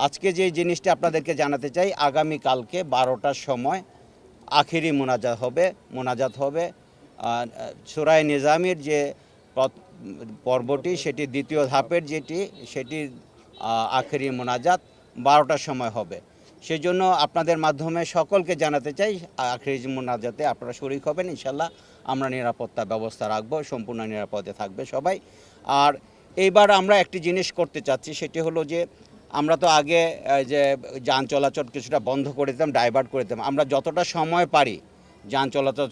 আজকে যে জিনিসটা আপনাদেরকে জানাতে চাই, আগামী কালকে 12টার সময় আখেরি মোনাজাত হবে সূরা নিজামের যে পর্বটি, সেটি দ্বিতীয় ধাপের সেটি আখেরি মোনাজাত 12টার সময় হবে। সেজন্য আপনাদের মাধ্যমে সকলকে জানাতে চাই, আখেরি মোনাজাতে আপনারা শরীক হবেন। ইনশাল্লাহ আমরা নিরাপত্তা ব্যবস্থা রাখবো, সম্পূর্ণ নিরাপদে থাকবে সবাই। আর এইবার আমরা একটি জিনিস করতে চাচ্ছি, সেটি হলো যে আমরা তো আগে যে যান চলাচল কিছুটা বন্ধ করে দিতাম, ডাইভার্ট করে দিতাম। আমরা যতটা সময় পারি যান চলাচল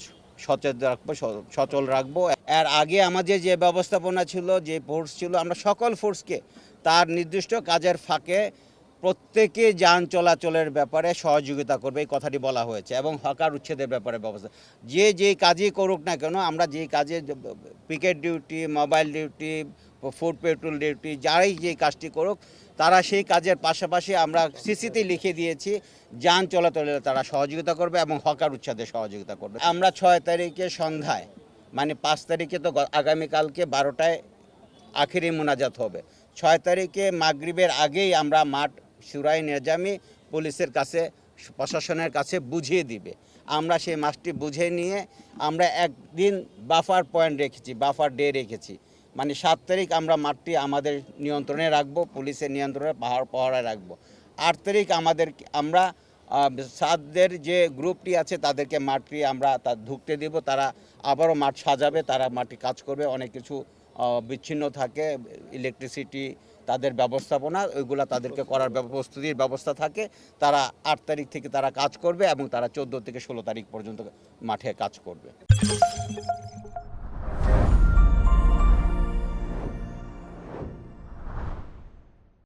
সচল রাখবো। এর আগে আমাদের যে ব্যবস্থাপনা ছিল, যে ফোর্স ছিল, আমরা সকল ফোর্সকে তার নির্দিষ্ট কাজের ফাঁকে প্রত্যেকে যান চলাচলের ব্যাপারে সহযোগিতা করবে, এই কথাটি বলা হয়েছে। এবং হকার উচ্ছেদের ব্যাপারে ব্যবস্থা, যে কাজই করুক না কেন, আমরা যে কাজে picket duty, mobile duty, food petrol duty, যারাই যে কাজটি করুক, তারা সেই কাজের পাশাপাশি আমরা সিসিতে লিখে দিয়েছি যান চলাচলে তারা সহযোগিতা করবে এবং হকার উচ্ছেদে সহযোগিতা করবে। আমরা 6 তারিখে সন্ধ্যায়, মানে 5 তারিখে তো আগামীকালকে 12টায় আখেরি মোনাজাত হবে। 6 তারিখে মাগরিবের আগেই আমরা মাঠ সূরা নিজামে পুলিশের কাছে, প্রশাসনের কাছে বুঝিয়ে দিবে। আমরা সেই মাঠটি বুঝে নিয়ে আমরা একদিন বাফার পয়েন্ট রেখেছি, বাফার ডে রেখেছি। মানে 7 তারিখ আমরা মাঠটি আমাদের নিয়ন্ত্রণে রাখবো, পুলিশের নিয়ন্ত্রণে পাহারায় রাখবো। 8 তারিখ আমরা সাদদের যে গ্রুপটি আছে তাদেরকে মাঠটি আমরা ঢুকতে দেব, তারা আবারও মাঠ সাজাবে, তারা মাঠে কাজ করবে। অনেক কিছু বিচ্ছিন্ন থাকে, ইলেকট্রিসিটি, তাদের ব্যবস্থাপনা, ওইগুলো তাদেরকে করার প্রস্তুতির ব্যবস্থা থাকে। তারা 8 তারিখ থেকে তারা কাজ করবে এবং তারা 14 থেকে 16 তারিখ পর্যন্ত মাঠে কাজ করবে।